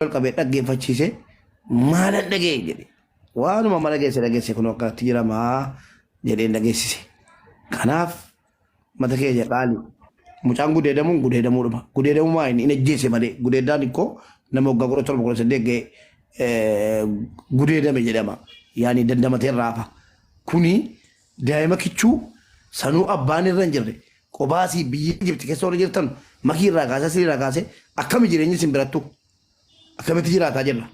qabee dhaggeeffachiise maalan dhagee jedhe waanuma mala geesse dhageesse kun akkatti jiramaa jedheen dhageessise. Kanaaf mata keenya qaali mucaan gudeedamuun gudeedamuudha. Gudeedamummaa inni ajjeese malee gudeedaan ikkoo nama waggaa 17 ga'e gudeedame jedhama. Yaani dandamatee raafa. Kuni daa'ima kichuu sanuu abbaan irra hin jirre qobaasii biyyi Ijipti keessa warra jirtan makii irraa kaasee sirrii irraa kaasee akkami jireenyi isin birattu akkamitti jiraataa jirra.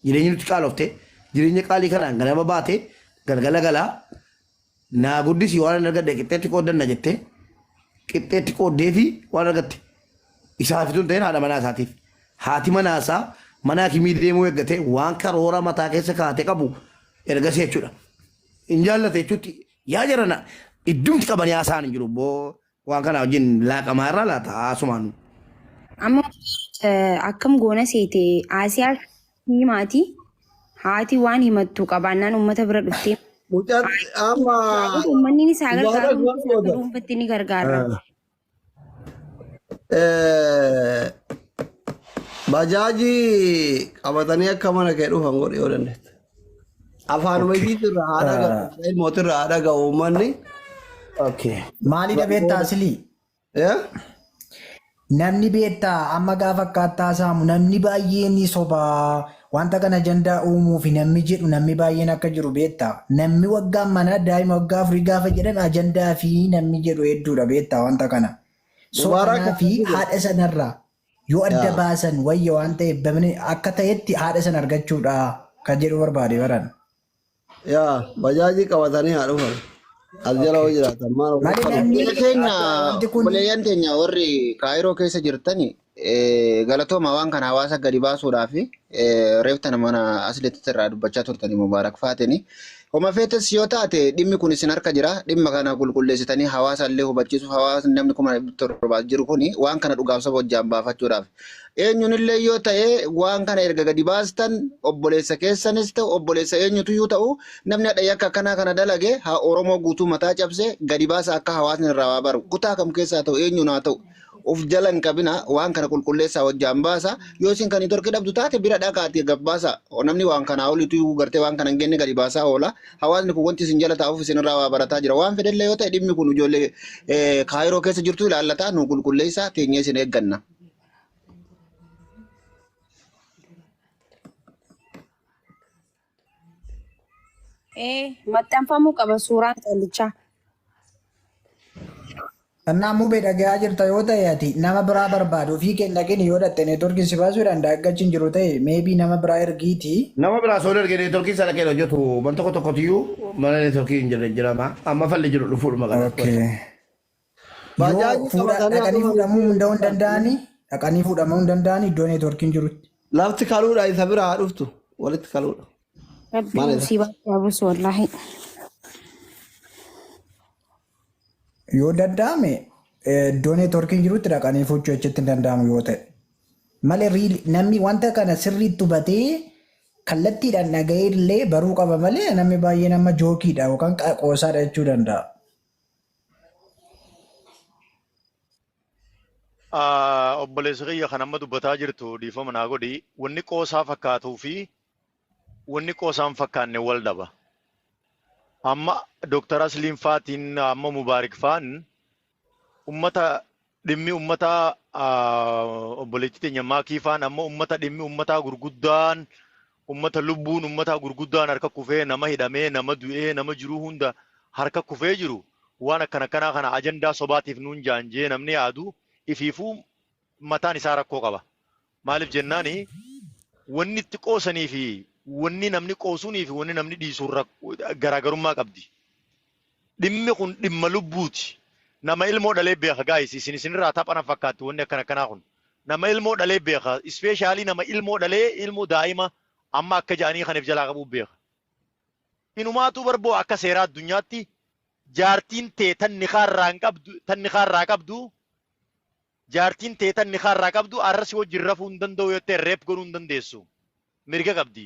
Jireenyi nuti qaalofte jireenya qaalii kanaan ganama baate galgala galaa naa guddisii waan argadde qixxeetti qooddanna jettee qixxeetti qooddee fi waan argatte isaafituun ta'een haadha manaa isaatiif. Haati manaa isaa manaa kimii deemuu eeggate waan karoora mataa keessa kaatee qabu ergasii jechuudha. In jaallate jechuutti yaa jarana iddumti qabanii haasaan hin jiru boo waan kana wajjin laaqamaa irraa laata haasumaanu. Amma akkam goona seete Asiyaa himaati haati waan himattu qabaannaan uummata bira dhuftee. Uummanni ni isaa gargaaru dhuunfatti ni gargaara. Bajaaji qabatanii akka mana kee dhufan godhe yoo dandeette. Afaan hojiitu irraa haadha gahu ilmoota irraa haadha gahu uummanni. Maalidha beektaa silii? Namni beektaa amma gaafa akkaataa saamu namni baay'een ni sobaa wanta kana ajandaa uumuu fi namni jedhu namni baay'een akka jiru beektaa. Namni waggaan mana daa'ima waggaa afurii gaafa jedhan ajandaa fi namni jedhu hedduudha beektaa wanta kana. Sobanaa fi haadha sanarraa yoo adda baasan wayya waan ta'eef akka ta'etti haadha sana argachuudha kan jedhu barbaade baran. Yaa bajaajii qabatanii haa dhufan. As jala hoo jiraatan maal buleeyyan teenya warri Kaayiroo keessa jirtani galatooma waan kana hawaasa gadi baasuudhaaf reefta mana aslitti irraa dubbachaa turtanii Mubaarak Faatini. Homa feetes yoo taate dhimmi kun isin harka jira. Dhimma kana qulqulleessitanii hawaasa illee hubachiisuuf hawaasni namni 17 jiru kuni waan kana dhugaaf saba hojjaan baafachuudhaaf. Eenyuun illee yoo ta'e waan kana erga gadi baastan obboleessa keessanis ta'u obboleessa eenyutu yoo ta'u namni hadha yakka akkanaa kana dalage haa Oromoo guutuu mataa cabse gadi baasa akka hawaasni irraa waa baru kutaa kam keessaa ta'u eenyuun haa ta'u of jalan qabina waan kana qulqulleessaa hojjaan baasa yoo isin kan torki dhabdu taate bira dhaqaati gabbaasa namni waan kana olitu gartee waan kana hin genne gadi baasaa oola hawaasni kun wanti isin jala taa'uuf isin irraa waa barataa jira waan fedhellee yoo ta'e dhimmi kun ijoollee Kaayiroo keessa jirtu ilaallataa nu qulqulleessaa teenyee isin eegganna. Maxxanfamuu qaba suuraan callichaa. Kanaafuu beekamaa jirta yoo ta'e ati nama biraa barbaadu ofii keenya kenni yoo dhatte neetworkii si baasuu danda'a aggachiin jiru ta'e meebii nama biraa ergiiti. Nama biraa soo ergee neetworkii sana keessa hojjetu waan tokko tiyyuu mana neetworkii hin jirre jirama amma falli jiru dhufuudhuma kana. Dhaqanii fuudhamuu hunda'uu hin danda'anii dhaqanii fuudhamuu hin danda'anii iddoo neetworkiin jirutti. Lafti kaluudha isa biraa haa dhuftu walitti kaluudha. Rabbi musiibaa yaabusu wallaahi. Yoo danda'ame iddoo neetworkiin jirutti dhaqanii fuudhuu achitti hin danda'amu yoo ta'e. Malee namni wanta kana sirriitti hubatee kallattiidhaan dhaga'ee illee baruu qaba malee namni baay'ee nama jookiidha yookaan qoosaadha jechuu danda'a. Obboleessa kiyya kan amma dubbataa jirtu dhiifama naa godhi wanni qoosaa fakkaatuu fi wanni qoosaan fakkaanne wal dhaba. Amma Dr. Asliin Faatiin amma Mubaarik Faan ummata dhimmi ummata obboleetti teenya Maakii Faan amma ummata dhimmi ummataa gurguddaan ummata lubbuun ummataa gurguddaan harka kufee nama hidhamee nama du'ee nama jiruu hunda harka kufee jiru waan akkana kana ajandaa sobaatiif nuun jaanjee namni yaadu ifiifuu mataan isaa rakkoo qaba. Maaliif jennaani wanni itti qoosanii fi wanni namni qoosuunii fi wanni namni dhiisuun garaagarummaa qabdi. Dhimmi kun dhimma lubbuuti. Nama ilmoo dhalee beeka gaayis isinirraa taphana fakkaatti wanni akkanaa kun. Nama ilmoo dhalee beeka ispeeshaalii nama ilmoo dhalee ilmoo daa'ima amma akka ja'anii kaniif jalaa qabuuf beeka. Inumaatu barboo akka seeraa addunyaatti jaartiin tee tan niqaarraa qabdu jaartiin tee tan niqaarraa qabdu arrasi wajjin rafuu hin danda'u yoo ta'e reep godhuu hin dandeessu. Mirga qabdi.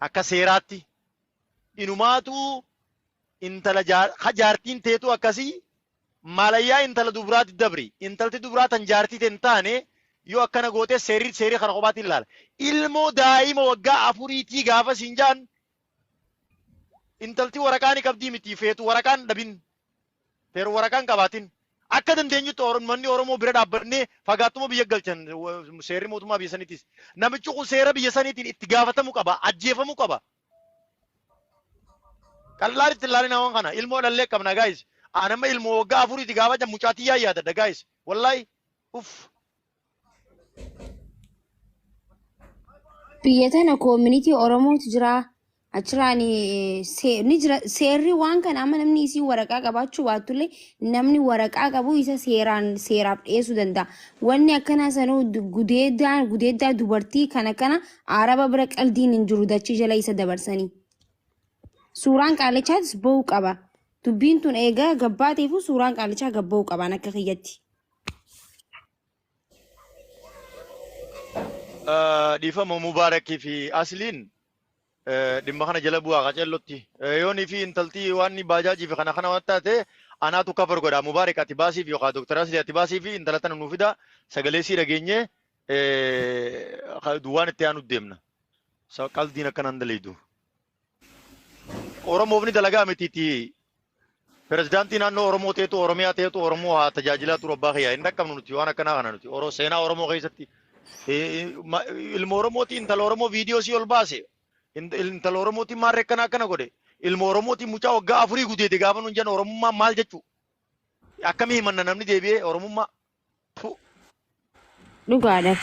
Akka seeraatti inumaatu intala jaartiin teetu akkasii malayyaa intala duburaatti dabri intalti duburaa tan jaartii ta'e hin taane yoo akkana gootee seerii kana kophaatti ilaala. Ilmoo daa'ima waggaa afuriitii gaafa siin jaan intalti waraqaa ni qabdii miti feetu waraqaan dhabin feeru waraqaan qabaatin akka dandeenyutti manni Oromoo bira dhaabbannee fagaattuma biyya galchan seerri mootummaa biyya saniitis namichi kun seera biyya saniitiin itti gaafatamuu qaba ajjeefamuu qaba. Qallaan itti ilaalin hawan kana ilmoo dhallee qabna gaayis anamma ilmoo waggaa afuriitii gaafa jan mucaatii yaadadha gaayis wallahi uff. Biyya tana koomunitii Oromootu jira. Achiraan ni jira seerri waan kana amma namni isii waraqaa qabaachuu baatullee namni waraqaa qabu isa seeraaf dhiyeessuu danda'a. Wanni akkanaa sanuu gudeeddaa dubartii kana araba bira qaldiin hin jiru dachii jala isa dabarsanii. Suuraan qaalichaatis bahuu qaba. Dubbiin tun eegaa gabbaateefu suuraan qaalichaa gabbahuu qabaan akka kiyyatti. Dhiifama Mubaarakii fi Asliin dhimma kana jala bu'aa qacellotti yoonii fi intaltii waan baajaajii fi kana waan taate anaatu kafar godha Mubaarak ati baasii fi yookaan Dr. Asli ati baasii fi intala tana nuu fida sagalee sii dhageenye duwwaan itti aanu deemna. Qaldiin akkanaan daleedu. Oromoof ni dalagaa mitiiti. Pirezidaantii naannoo Oromoo ta'etu Oromiyaa ta'etu Oromoo haa tajaajilaa turu abbaa kiyyaa hin dhaqqabnu nuti waan akkanaa kana nuti seenaa Oromoo keessatti ilma Oromooti intala Oromoo viidiyoo sii ol baase. Intala Oromootiin maal rekkana akkana godhe ilma Oromootiin mucaa waggaa afurii gudeede gaafa nuun jenna Oromummaa maal jechuu akkamii himanna namni deebi'ee Oromummaa. Dhugaadha.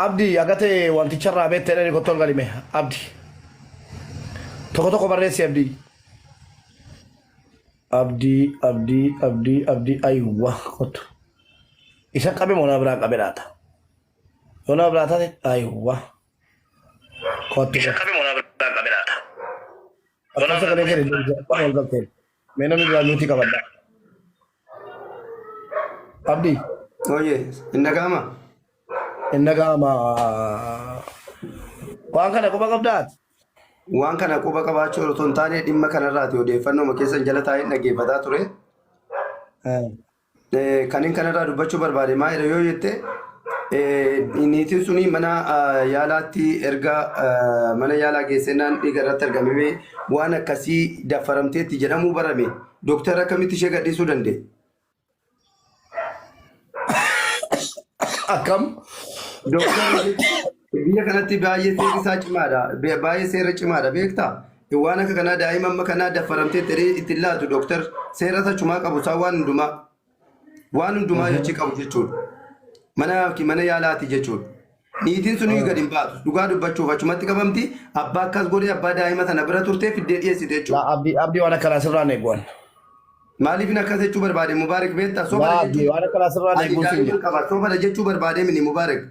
Abdii agatee wanticharraa beektee dhani kottoon galime Abdii tokko barreessi Abdii ayuwa kottu isa qabe moona biraa qabe laata moona biraa taate ayuwa. Bisa kami mau ngambil kamera. Kalau sekali kali mau ngambil, mana ni dalam nuti kawan. Abdi. Oh yes, indah kama. Waan kana quba qabdaat. Waan kana quba qabaachuu otoo hin taane dhimma kanarraati odeeffannoo makeessan jala taa'ee dhaggeeffataa ture. Kaniin kanarraa dubbachuu barbaade maa jedha yoo jette niitiin suni mana yaalaatti erga mana yaalaa geessennaan dhiiga irratti argame waan akkasii daffaramteetti jedhamuu barame doktara akkamitti ishee gadhiisuu danda'e? Akkam? Doktarri biyya kanatti baay'ee seerri isaa cimaadha. Baay'ee seera cimaadha beektaa? Waan akka kanaa daa'ima amma kanaa daffaramteetti itti laatu doktar seera sachumaa qabu isaa waan hundumaa jechii qabu jechuudha. Mana yaalaati jechuudha. Niitiin sun gadi hin baatu. Dhugaa dubbachuuf achumatti qabamti. Abbaa akkas godhee abbaa daa'ima sana bira turtee fiddee dhiyeessite jechuudha. Abdii waan akkanaa sirraan eeguwan. Maaliif akkas jechuu barbaade Mubaarak beektaa? Abdii waan akkanaa sirraan eeguun. Sobada jechuu barbaade mini Mubaarak.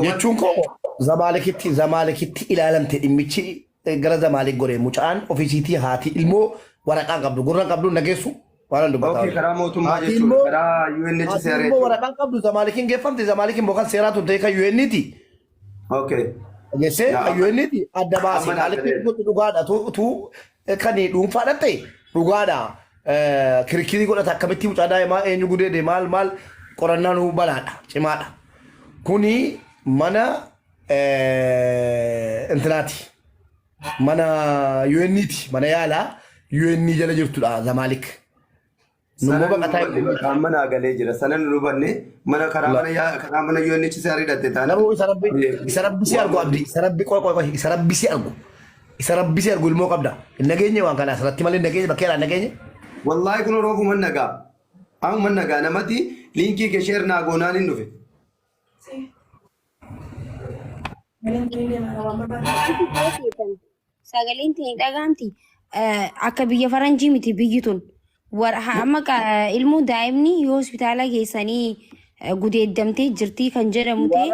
Jechuun koo Zamaalikitti ilaalamte dhimmichi gara Zamaalik godhee mucaan ofiisiitii haati ilmoo waraqaan qabdu gurraan qabdu nageessu. Waan dubbataa. Okay, karaa mootummaa jechuudha. Karaa UNHCR. Ilmoo waraqaan qabdu Zamaalikiin geeffamte Zamaalikiin boqon seeraatu ta'e kan UN'ti. Okay. Geessee kan UN'ti adda baasee Zamaalikiin dhugaadha tu kan dhuunfaadha ta'e dhugaadha. Kirkirii godhata akkamitti mucaa daa'imaa eenyu gudeede maal qorannaan balaadha cimaadha. Kuni mana intinaati. Mana UN'ti mana yaalaa UN jala jirtudha Zamaalik. Numma baqataa mana galee jira. Sanan nu banne mana karaa mana UNHCR hidhatte taana. Namu isa rabbisi argu Abdii. Isa rabbisi argu ilmoo qabda. Hin nageenye waan kana asirratti malee nageenye bakkeedhaan nageenye. Wallahi kun roofu man nagaa. An man nagaa namatti liinkii kee sheer naa goonaan hin dhufe. Sagaleen ta'e dhagaamti. Akka biyya faranjii miti biyyi tun. Amma ilmoo daa'imni yoo hospitaala keessanii gudeeddamtee jirtii kan jedhamu ta'e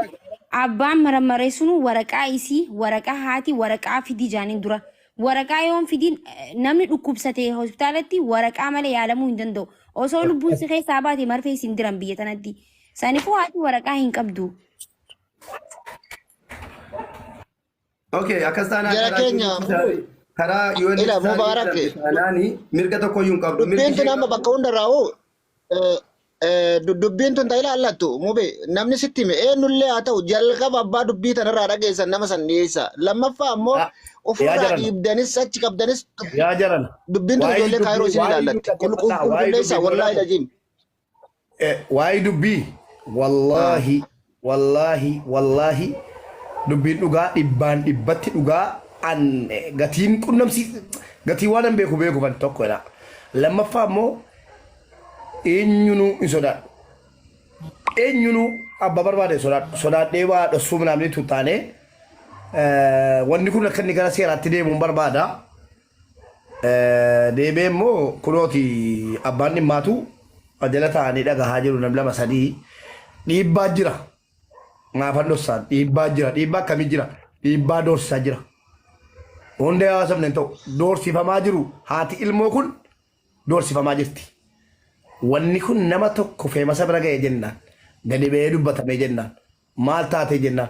abbaan marmaree sun waraqaa isii waraqaa haati waraqaa fidii jaaniin dura waraqaa yoon fidiin namni dhukkubsate hospitaalatti waraqaa malee yaalamuu hin danda'u osoo lubbuun si keessaa baate marfee isin diran biyya tanatti sanifuu haati waraqaa hin qabdu. Okay, akkas taanaan karaa Mubaarak mirga tokko iyyuu hin qabdu. Dubbiin tun amma bakka hundarraa'u dubbiin tun ta'ila allattu mube namni sitti hime eenyullee haa ta'u jalqaba abbaa dubbii tanarraa dhageessan nama san dhiyeessa lammaffaa ammoo ofirraa dhiibdanis achi qabdanis yaa jaran dubbiin tun ijoollee kaayiroo isin ilaallatti qulqulleessa wallaahi dhajiim. Waa'ee dubbii wallaahi dubbiin dhugaa dhibbaan dhibbatti dhugaa an gatiin qunnamsi gatii waan an beeku ban tokko dha. Lammaffaa ammoo eenyunu in sodaadhu. Eenyunu abba barbaade sodaadhee waa dhossuu namni tuttaane wanni kun akka inni gara seeraatti deemuun barbaada. Deebee immoo kunooti abbaan dhimmaatu ajala ta'anii dhagahaa jiru nam lama sadii dhiibbaa jira. Maafan dhossaan dhiibbaa jira. Dhiibbaa akkamii jira? Dhiibbaa doorsisaa jira. Hundee hawaasafne hin ta'u doorsifamaa jiru haati ilmoo kun doorsifamaa jirti. Wanni kun nama tokko feemasa bira ga'e jennaan gadi ba'ee dubbatame jennaan maal taate jennaan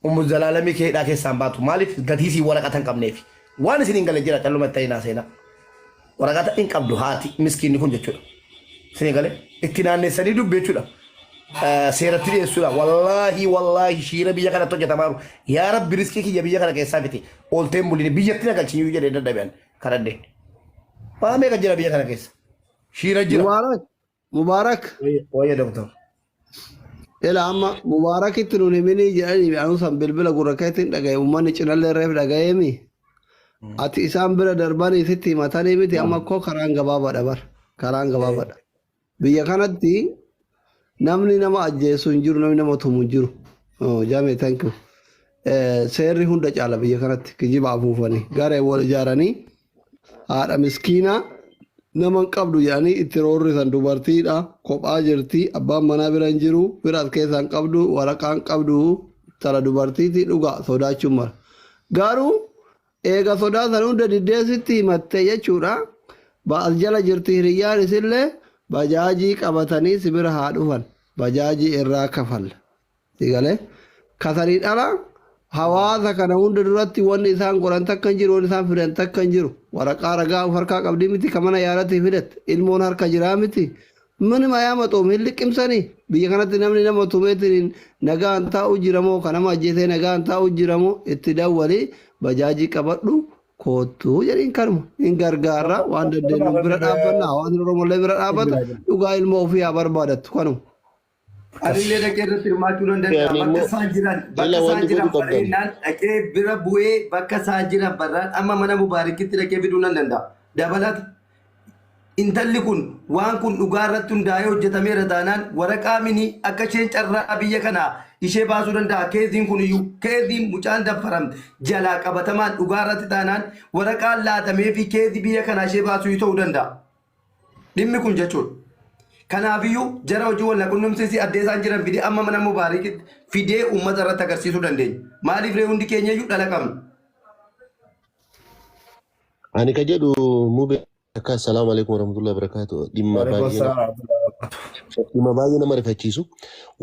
ummu zalaalamii keedhaa keessaan baatu maaliif gatiisii waraqata hin qabneef waan isin hin galle jira calluma ta'ee naa seenaa waraqata hin qabdu haati miskiinni kun jechuudha isin galee itti naanneessanii dubbe jechuudha seeratti dhiyeessuudha wallaahi shiira biyya kanatti hojjetamaa jiru yaa rabbi riskii kiyya biyya kana keessaa fiti oolteen bulini biyyatti nagalchiyyuu jedhee dadhabeen kadhadhee waa meeqa jira biyya kana keessa shiira jira. Mubarak. Oye doktor. Ela amma Mubarak itu nuni mini jadi anu sambil bila guraketin dagai umman channel ref dagai mi. Ati isam bila darbani sitti matani miti amma ko karanga baba dabar. Karanga baba. Biya kanatti namni nama ajjeesu hinjiru namni nama tumu hinjiru. Oh jame thank you. Seerri hunda caala biya kanatti kijiba afuufani. Garee wal ijaaranii haadha miskiinaa naman qabdu yaani itti roorrisan dubartiidha kophaa jirti abbaan manaa bira hin jiru biraas keessaan qabdu waraqaan qabdu tara dubartiiti dhuga sodaachuun mara garuu eega sodaa san hunda diddeessitti himatte jechuudha ba'as jala jirti hiriyyaan isillee bajaajii qabatanii si bira haa dhufan bajaajii irraa kafalla sigalee kasanii dhala hawaasa kana hunda duratti wanni isaan godhan takka hin jiru wanni isaan fidan takka hin jiru waraqaa ragaa of harkaa qabdii miti kamana yaadatti fidatte ilmoon harka jiraa miti minima yaa maxoom hin liqimsanii biyya kanatti namni nama tumeetiin nagaan taa'u jiramoo kanama ajjeesee nagaan taa'u jiramoo itti dawwalii bajaajii qabadhu koottuu jedhiin kanuma hin gargaarra waan dandeenyu bira dhaabbanna hawaasni oromollee bira dhaabbata dhugaa ilmoo ofii haa barbaadattu kanuma. Adillee dhaqee irratti hirmaachuu danda'a. Bakka isaan jiran bareedinaan dhaqee bira bu'ee bakka isaan jiran barraan amma mana Mubaarakitti dhaqee fiduu nan danda'a. Dabalata intalli kun waan kun dhugaa irratti hundaa'ee hojjetameera taanaan waraqaa mini akka isheen carraa biyya kanaa ishee baasuu danda'a. Keeziin kun iyyuu keeziin mucaan daffaramte jalaa qabatamaan dhugaa irratti taanaan waraqaan laatamee fi keezii biyya kanaa ishee baasuu ta'uu danda'a. Dhimmi kun jechuudha. Kanaafiyyuu jara hojii wal qunnamsiisii addee isaan jiran fidee amma mana Mubaarakitti fidee uummata irratti agarsiisuu dandeenya. Maaliif ree hundi keenya iyyuu dhala qabna? Ani ka jedhu mube akka assalaamu alaikum warahmatullahi wabarakatuh dhimma baay'ee nama rifachiisu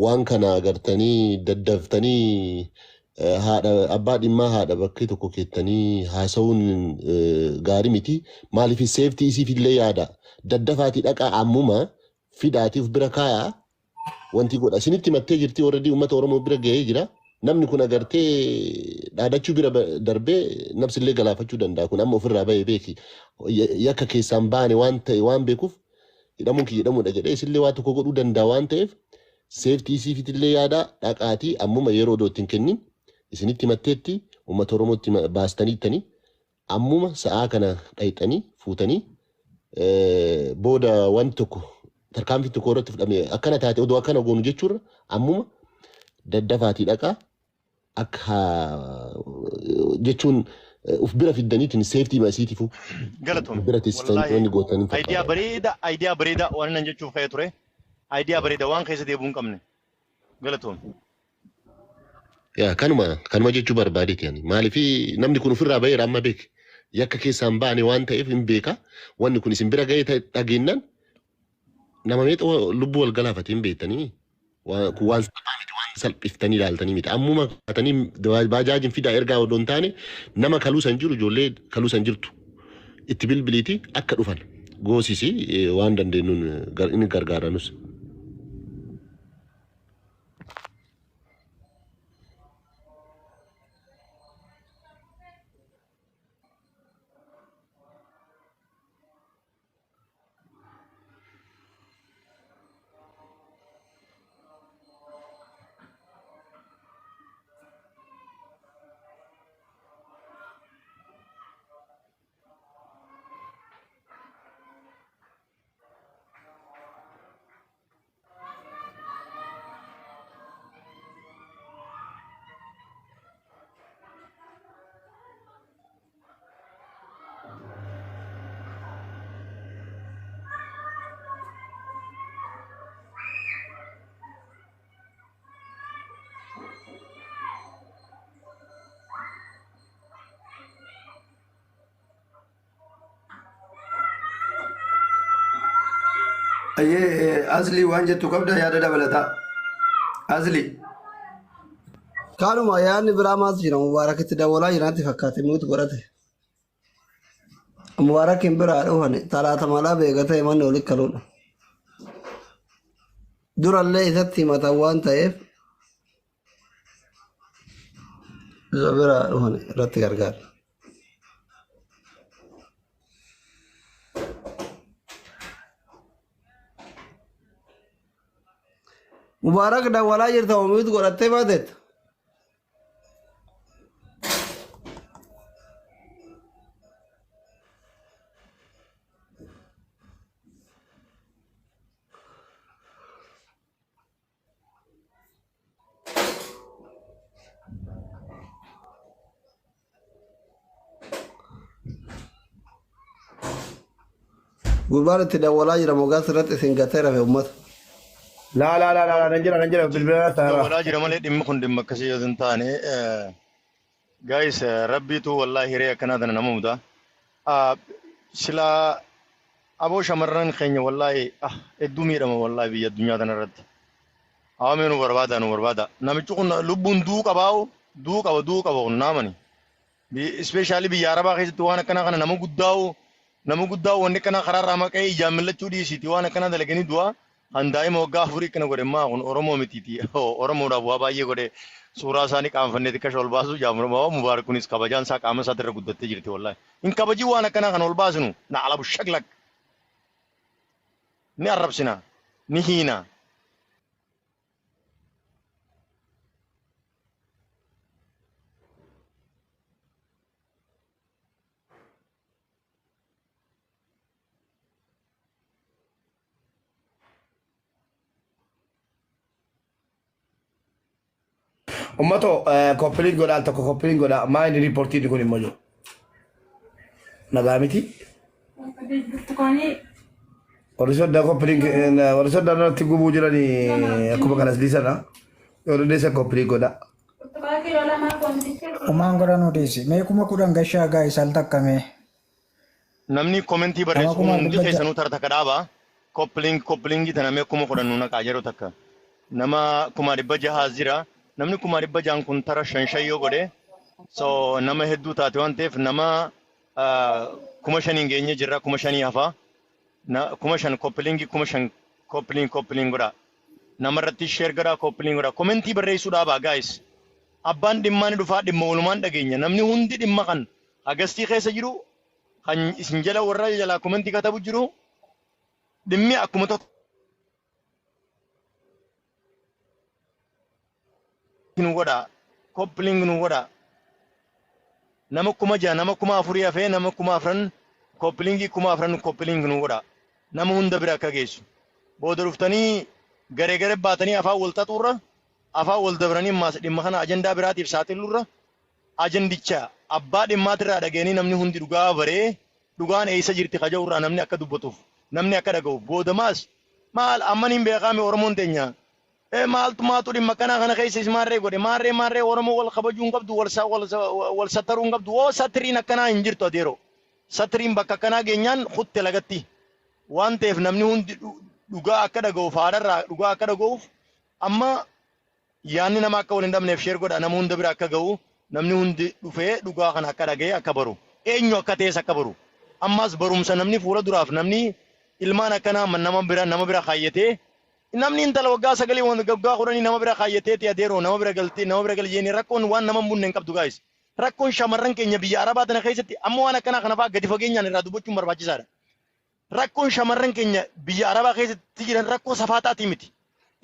waan kana agartanii daddaftanii haadha abbaa dhimmaa haadha bakkee tokko keettanii haasa'uun gaarii miti maaliif seeftii isiifillee yaada daddafaatii dhaqaa ammuma fidaatiif bira kaayaa wanti godha isinitti mattee jirti already uummata oromoo bira ga'ee jira namni kun agartee dhaadachuu bira darbee nabsillee galaafachuu danda'a kun amma ofirraa bahee beeki yakka keessaan baane waan ta'e waan beekuuf hidhamuun kiyya hidhamuudha jedhee isillee waa tokko godhuu danda'a waan ta'eef seeftii isiifitillee yaada dhaqaatii ammuma yeroo dootiin kennin isinitti matteetti uummata oromootti baastaniittanii ammuma sa'aa kana dhayxanii fuutanii booda wanti tokko tarkaanfii tokko irratti fudhame akkana taate odoo akkana goonu jechuurra ammuma daddafaatii dhaqaa akka jechuun uf bira fiddaniitiin seeftii masiitifu Galatoom. bira teessisanii wanni gootanii Ayidiyaa bareedaa waan nan jechuuf ka'ee ture. Ayidiyaa bareedaa waan keessa deebi'uu hin qabne. Galatoom. yaa kanuma jechuu barbaadeeti yani maaliif namni kun ofirraa baheera amma beek yakka keessaan baane waan ta'eef hin beeka wanni kun isin bira ga'ee dhageennan nama meeqa lubbuu wal galaafate hin beektanii waan salphiftanii ilaaltanii miti ammuma katanii baajaajiin fidaa ergaa odoo hin taane nama kaluusan jiru ijoollee kaluusan jirtu itti bilbiliiti akka dhufan goosisi waan dandeenyuun inni gargaaranus. أيه أصلي وانجة تقبل يا ده بلتا أصلي كانوا ما يعني برامات جينا مبارك تداولا جينا تفكاتي موت برate مبارك برا روحني ثلاثة مالا بيجته إيمان نولي كلون دور الله إذا تيما توان تايف زبرا روحني رات غرغر مبارك داولا جرتا وميت قرأته بادت قربان تداولا جرا موغاس رات سنغاتيرا في أمت لا لا لا لا ننجر بالبلاد ترى ولا جرى مالي دم كن دم كسي زنتاني guys ربي تو والله ريا كنا دنا نمودا سلا أبو شمرن خيني والله الدنيا رما والله بيا الدنيا دنا رد آمنو بربادا نامي تكون لبون دوك أبو نامني especially بيا ربا خيس توانا كنا نمو قداو واني كنا خرار راما كاي جامل تشودي سي توانا كنا دلكني دوا handai mo gafuri kana gore ma on oromo mititi oromo da baba ye gore sura sani kam fanne dikka shol basu jamro ma mubarakunis kabajan sa kam sa der gudatte jirti wallahi in kabaji wana kana kan ol basnu na ala shaklak ni arab sina ni hina أمته كوبلين قول أنت كوبلين قول ما إني ريبورتين يكون الموجود نقامتي ورسول ده كوبلين ورسول ده نتيجة بوجراني أكو بكرة لسنا يقول ده كوبلين قول Umaan godhan odeessi. Mee kuma kudhan gashaa gaa isaan takka mee. namni commenti barreessu hundi keessanuu tarta kadhaaba koplingi tana mee kuma kudhan nuna qaajero takka nama kuma dhibba jahaa jira namni kuma dhibba jahan kun tara shanshayyoo godhe so nama hedduu taate waan ta'eef nama kuma shaniin geenye jirra kuma shanii hafa kuma shan koplingi kuma shan kopling godha namarratti sheer godha kopling godha commenti barreessuu dhaaba guys abbaan dhimmaan dhufaa dhimma walumaan dhageenya namni hundi dhimma kan agastii keessa jiru kan isin jala warra jala commenti katabu jiru dhimmi akkuma tokko nu godha kopling nu godha nama kuma afurii hafee nama kuma afran kopling nu godha nama hunda bira akka geessu booda dhuftanii garee baatanii afaan wal xaxuurra afaan wal dabranii maas dhimma kana ajandaa biraatiif saaxilurra ajandicha abbaa dhimmaatirraa dhageenii namni hundi dhugaa baree dhugaan eessa jirti kaja'urraa namni akka dubbatuuf namni akka dhaga'uuf booda maal ammaniin beekame oromoon teenya maaltu dhimma kana keessa ismaarree godhe maarree oromoo wal kabajuun qabdu wal sattaruun qabdu oo sattiriin akkanaa hin jirtu adeero sattiriin bakka akkanaa geenyaan kutte lagatti waan ta'eef namni hundi dhugaa akka dhaga'uuf haadharraa dhugaa akka dhaga'uuf amma yaanni nama akka wal hin dhabneef sheer godha nama hunda bira akka ga'u namni hundi dhufee dhugaa kana akka dhaga'e akka baru eenyu akka ta'es akka baru ammas barumsa namni fuula duraaf namni ilmaan akkanaa nama bira kaayyatee namni intala waggaa 9 waggaa 10 nama bira kaayyateeti adeeroo nama bira galjeeni rakkoon waan nama bunne hin qabdu gaayis rakkoon shamarran keenya biyya arabaa tana keessatti amma waan akkana kana fa'aa gadi fageenyaan irraa dubbachuun barbaachisaadha rakkoon shamarran keenya biyya arabaa keessatti jiran rakkoo safaataatii miti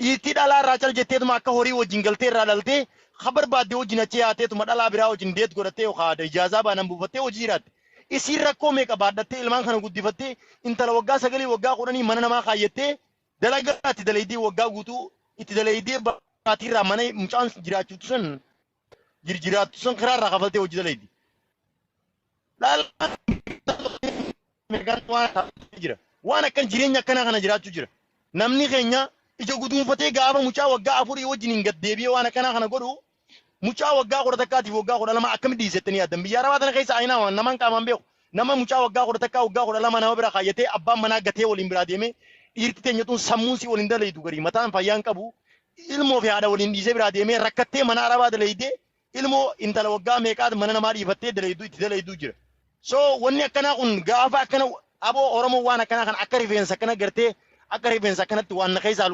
dhiitti dhalaa irraa cal jetteetuma akka horii wajjin galtee irraa dhaltee khabar baaddee wajjin achii haateetuma dhalaa biraa wajjin deet godhattee yookaan ijaazaa baanaan buufattee hojii jiraatte isiin rakkoo meeqa baadhattee ilmaan kana guddifattee intala waggaa 9 waggaa 10 mana namaa kaayyattee dalagaa itti dalaydee waggaa guutuu itti dalaydee baatiirraa mana mucaan jiraachuu san kiraarraa kafaltee hojii dalaydi. Waan akkan jireenya akkanaa kana jiraachuu jira. Namni keenya ija guduunfatee gaafa mucaa waggaa 4 wajjin hin gaddeebi'ee waan akkanaa kana godhu mucaa waggaa 11 waggaa 12 akkamitti dhiisettanii yaaddan biyya arabaa tana keessa ayinaa namaan qaamaan beeku nama mucaa waggaa 11 waggaa 12 nama bira kaayyatee abbaan manaa gatee waliin biraa deemee dhiirti teenya tun sammuun si waliin dalaytu garii mataan fayyaan qabu ilmoo fi haadha waliin dhiisee biraa deemee rakkattee mana arabaa dalaytee ilmoo intala waggaa meeqaat mana namaa dhiifattee dalaytu itti dalaytu jira. So wanni akkanaa kun gaafa akkana aboo Oromoo waan akkanaa kan akka rifeensa akkana gartee akka rifeensa akkanatti waan na keessaa